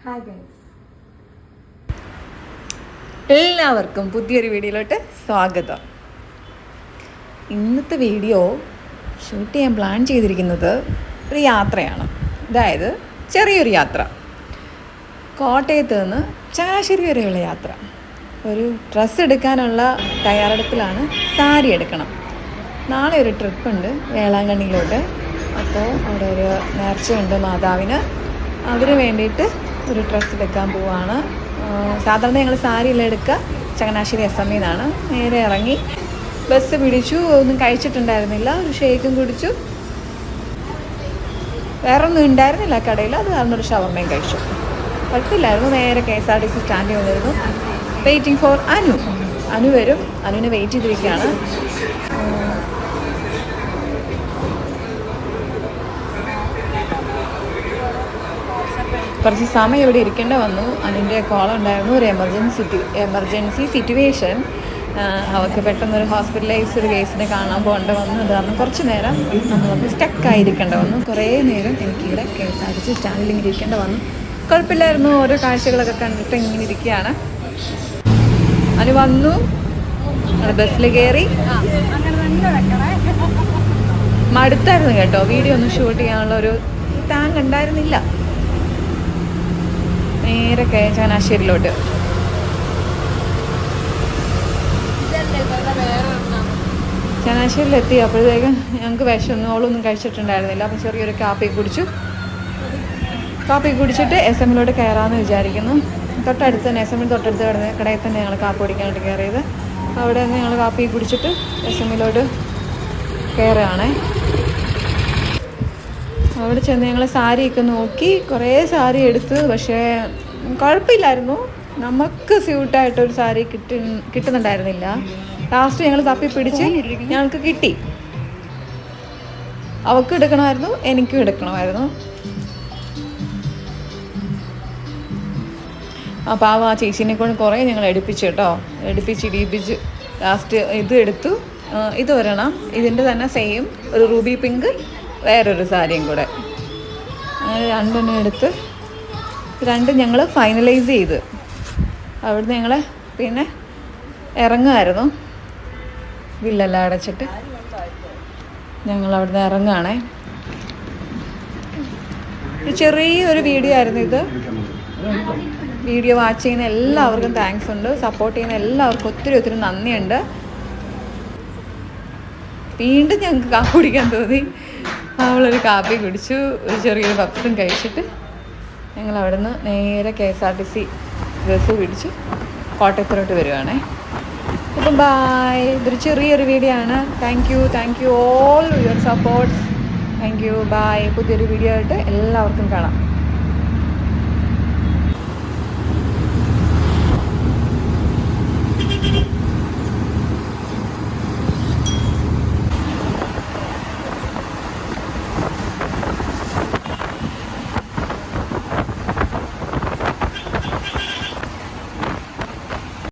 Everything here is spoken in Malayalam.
ഹായ് ഗൈസ്, എല്ലാവർക്കും പുതിയൊരു വീഡിയോയിലോട്ട് സ്വാഗതം. ഇന്നത്തെ വീഡിയോ ഷൂട്ട് ചെയ്യാൻ പ്ലാൻ ചെയ്തിരിക്കുന്നത് ഒരു യാത്രയാണ്. അതായത് ചെറിയൊരു യാത്ര, കോട്ടയത്ത് നിന്ന് ചങ്ങനാശ്ശേരി വരെയുള്ള യാത്ര. ഒരു ഡ്രസ്സ് എടുക്കാനുള്ള തയ്യാറെടുപ്പിലാണ്. സാരി എടുക്കണം. നാളെ ഒരു ട്രിപ്പുണ്ട് വേളാങ്കണ്ണിയിലോട്ട്. അപ്പോൾ അവിടെ ഒരു നേർച്ചയുണ്ട് മാതാവിന്. അതിന് വേണ്ടിയിട്ട് ഒരു ഡ്രസ്സ് എടുക്കാൻ പോവാണ്. സാധാരണ ഞങ്ങൾ സാരിയെല്ലാം എടുക്കുക ചങ്ങനാശ്ശേരി SME നിന്നാണ്. നേരെ ഇറങ്ങി ബസ് പിടിച്ചു. ഒന്നും കഴിച്ചിട്ടുണ്ടായിരുന്നില്ല. ഒരു ഷേക്കും കുടിച്ചു. വേറെ ഒന്നും ഉണ്ടായിരുന്നില്ല കടയിൽ. അത് കാരണം ഒരു ഷവർമയും കഴിച്ചു. കുഴപ്പമില്ലായിരുന്നു. നേരെ KSRTC സ്റ്റാൻഡിൽ വന്നിരുന്നു. വെയിറ്റിംഗ് ഫോർ അനു വരും. അനുവിനെ വെയിറ്റ് ചെയ്തിരിക്കുകയാണ്. കുറച്ച് സമയം ഇവിടെ ഇരിക്കേണ്ട വന്നു. അതിൻ്റെ കോൾ ഉണ്ടായിരുന്നു. ഒരു എമർജൻസി സിറ്റുവേഷൻ. അവർക്ക് പെട്ടെന്നൊരു ഹോസ്പിറ്റലൈസ് ഒരു കേസിനെ കാണാൻ പോകേണ്ട വന്നു. അത് കാരണം കുറച്ച് നേരം നമ്മളൊന്ന് സ്റ്റക്കായിരിക്കേണ്ട വന്നു. കുറേ നേരം എനിക്കിവിടെ KSRTC സ്റ്റാൻഡിൽ ഇങ്ങനെ ഇരിക്കേണ്ട വന്നു. കുഴപ്പമില്ലായിരുന്നു. ഓരോ കാഴ്ചകളൊക്കെ കണ്ടിട്ട് ഇങ്ങനെ ഇരിക്കുകയാണ്. അത് വന്നു, ബസ്സിൽ കയറി. മടുത്തായിരുന്നു കേട്ടോ. വീഡിയോ ഒന്നും ഷൂട്ട് ചെയ്യാനുള്ള ഒരു ടാങ്ക് ഉണ്ടായിരുന്നില്ല. നേരെ ചങ്ങനാശ്ശേരിയിലോട്ട്. ചങ്ങനാശ്ശേരിയിലെത്തി. അപ്പോഴത്തേക്കും ഞങ്ങൾക്ക് വിശന്നു. അവളൊന്നും കഴിച്ചിട്ടുണ്ടായിരുന്നില്ല. അപ്പം ചെറിയൊരു കാപ്പി കുടിച്ചിട്ട് SMലോട്ട് കയറാമെന്ന് വിചാരിക്കുന്നു. തൊട്ടടുത്ത് തന്നെ SMൽ തൊട്ടടുത്ത് കടയിൽ തന്നെ ഞങ്ങൾ കാപ്പി കുടിക്കാനായിട്ട് കയറിയത്. അവിടെ നിന്ന് ഞങ്ങൾ കാപ്പി കുടിച്ചിട്ട് SMലോട്ട് കയറുകയാണേ. അവിടെ ചെന്ന് ഞങ്ങൾ സാരിയൊക്കെ നോക്കി. കുറേ സാരി എടുത്ത്. പക്ഷേ കുഴപ്പമില്ലായിരുന്നു. നമുക്ക് സ്യൂട്ടായിട്ടൊരു സാരി കിട്ടുന്നുണ്ടായിരുന്നില്ല. ലാസ്റ്റ് ഞങ്ങൾ തപ്പി പിടിച്ച് ഞങ്ങൾക്ക് കിട്ടി. അവൾക്ക് എടുക്കണമായിരുന്നു, എനിക്കും എടുക്കണമായിരുന്നു. അപ്പോൾ ആ ചേച്ചീനെ കൊണ്ട് കുറേ ഞങ്ങൾ എടുപ്പിച്ച് ലാസ്റ്റ് ഇത് എടുത്തു. ഇത് ഒരെണ്ണം, ഇതിൻ്റെ തന്നെ സെയിം ഒരു റൂബി പിങ്ക്, വേറൊരു സാരിയും കൂടെ. അങ്ങനെ രണ്ടെണ്ണം എടുത്ത് രണ്ടും ഞങ്ങൾ ഫൈനലൈസ് ചെയ്ത് അവിടുന്ന് ഞങ്ങൾ പിന്നെ ഇറങ്ങുമായിരുന്നു. ബില്ലെല്ലാം അടച്ചിട്ട് ഞങ്ങൾ അവിടുന്ന് ഇറങ്ങുകയാണേ. ചെറിയൊരു വീഡിയോ ആയിരുന്നു ഇത്. വീഡിയോ വാച്ച് ചെയ്യുന്ന എല്ലാവർക്കും താങ്ക്സ് ഉണ്ട്. സപ്പോർട്ട് ചെയ്യുന്ന എല്ലാവർക്കും ഒത്തിരി നന്ദിയുണ്ട്. വീണ്ടും ഞങ്ങൾക്ക് കാപ്പി കുടിക്കാൻ തോന്നി. അവളൊരു കാപ്പി കുടിച്ചു. ഒരു ചെറിയൊരു പപ്സും കഴിച്ചിട്ട് ഞങ്ങൾ അവിടെ നിന്ന് നേരെ KSRTC ബസ് പിടിച്ച് കോട്ടയത്തിലോട്ട് വരുവാണേ. അപ്പം ബായ്. ഇതൊരു ചെറിയൊരു വീഡിയോ ആണ്. Thank you all your supports. Thank you. Bye. പുതിയൊരു വീഡിയോ ആയിട്ട് എല്ലാവർക്കും കാണാം.